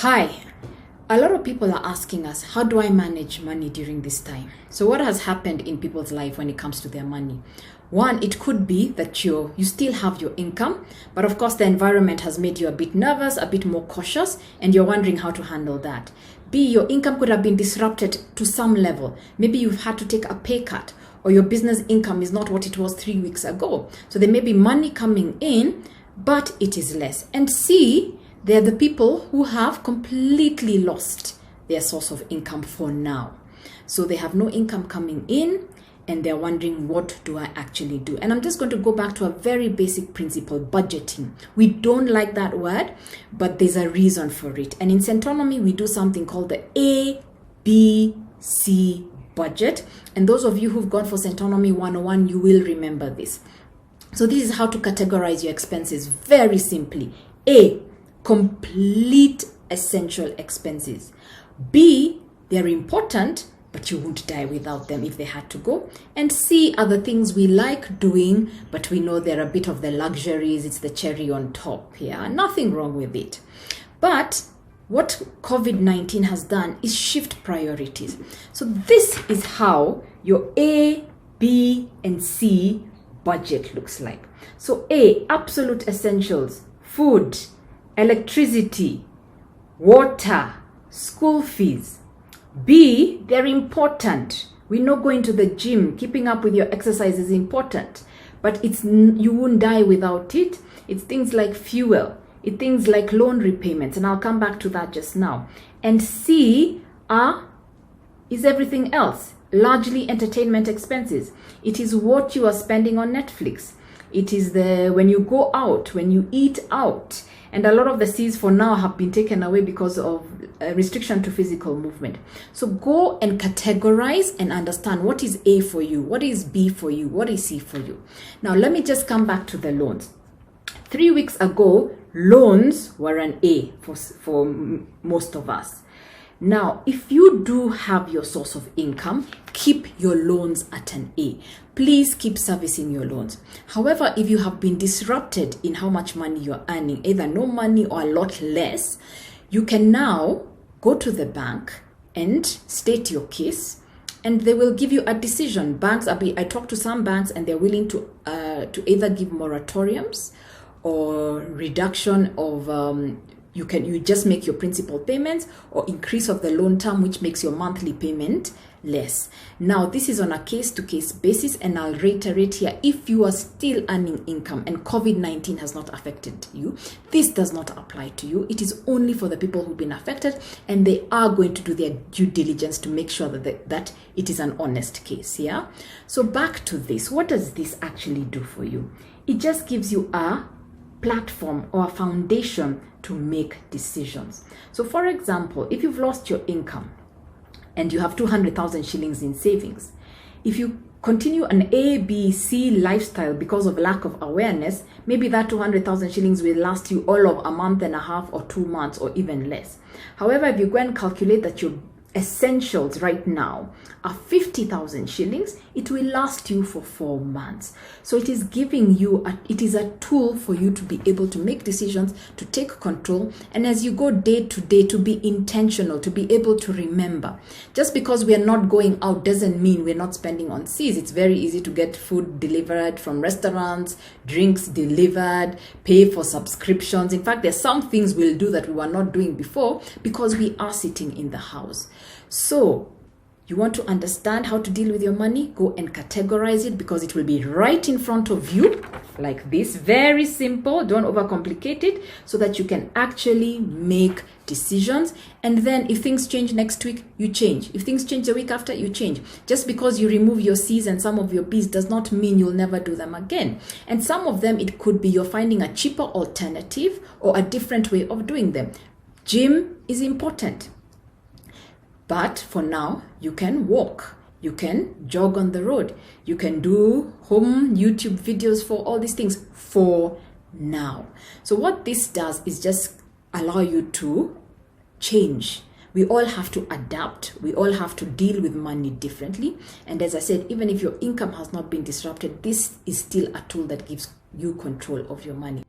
Hi, a lot of people are asking us, how do I manage money during this time? So what has happened in people's life when it comes to their money? One, it could be that you still have your income, but of course the environment has made you a bit nervous, a bit more cautious, and you're wondering how to handle that. B, your income could have been disrupted to some level. Maybe you've had to take a pay cut, or your business income is not what it was 3 weeks ago. So there may be money coming in, but it is less. And C, they're the people who have completely lost their source of income for now. So they have no income coming in and they're wondering, what do I actually do? And I'm just going to go back to a very basic principle, budgeting. We don't like that word, but there's a reason for it. And in Centonomy, we do something called the ABC budget. And those of you who've gone for Centonomy 101, you will remember this. So this is how to categorize your expenses very simply. A, complete essential expenses. B, they're important, but you won't die without them if they had to go. And C are the things we like doing, but we know they're a bit of the luxuries. It's the cherry on top. Yeah, nothing wrong with it. But what COVID-19 has done is shift priorities. So this is how your A, B, and C budget looks like. So A, absolute essentials, food, electricity, water, school fees. B, they're important. We know going to the gym, keeping up with your exercise is important, but you won't die without it. It's things like fuel, it's things like loan repayments, and I'll come back to that just now. And C is everything else, largely entertainment expenses. It is what you are spending on Netflix. It is when you go out, when you eat out. And a lot of the C's for now have been taken away because of restriction to physical movement. So go and categorize and understand what is A for you, what is B for you, what is C for you. Now, let me just come back to the loans. 3 weeks ago, loans were an A for most of us. Now, if you do have your source of income, keep your loans at an A. Please keep servicing your loans. However, if you have been disrupted in how much money you're earning, either no money or a lot less, you can now go to the bank and state your case, and they will give you a decision. I talked to some banks and they're willing to either give moratoriums or reduction of you just make your principal payments, or increase of the loan term, which makes your monthly payment less. Now, this is on a case-to-case basis, and I'll reiterate here, if you are still earning income and COVID-19 has not affected you, this does not apply to you. It is only for the people who've been affected, and they are going to do their due diligence to make sure that it is an honest case. Yeah. So back to this. What does this actually do for you? It just gives you a platform or a foundation to make decisions. So for example, if you've lost your income and you have 200,000 shillings in savings, if you continue an A, B, C lifestyle because of lack of awareness, maybe that 200,000 shillings will last you all of a month and a half or 2 months or even less. However, if you go and calculate that your essentials right now are 50,000 shillings, it will last you for 4 months. So it is giving you, it is a tool for you to be able to make decisions, to take control, and as you go day to day, to be intentional, to be able to remember. Just because we are not going out doesn't mean we're not spending on C's. It's very easy to get food delivered from restaurants, drinks delivered, pay for subscriptions. In fact, there's some things we'll do that we were not doing before because we are sitting in the house. So you want to understand how to deal with your money? Go and categorize it, because it will be right in front of you like this. Very simple. Don't overcomplicate it, so that you can actually make decisions. And then if things change next week, you change. If things change the week after, you change. Just because you remove your C's and some of your B's does not mean you'll never do them again. And some of them, it could be you're finding a cheaper alternative or a different way of doing them. Gym is important. But for now, you can walk, you can jog on the road, you can do home YouTube videos for all these things for now. So what this does is just allow you to change. We all have to adapt. We all have to deal with money differently. And as I said, even if your income has not been disrupted, this is still a tool that gives you control of your money.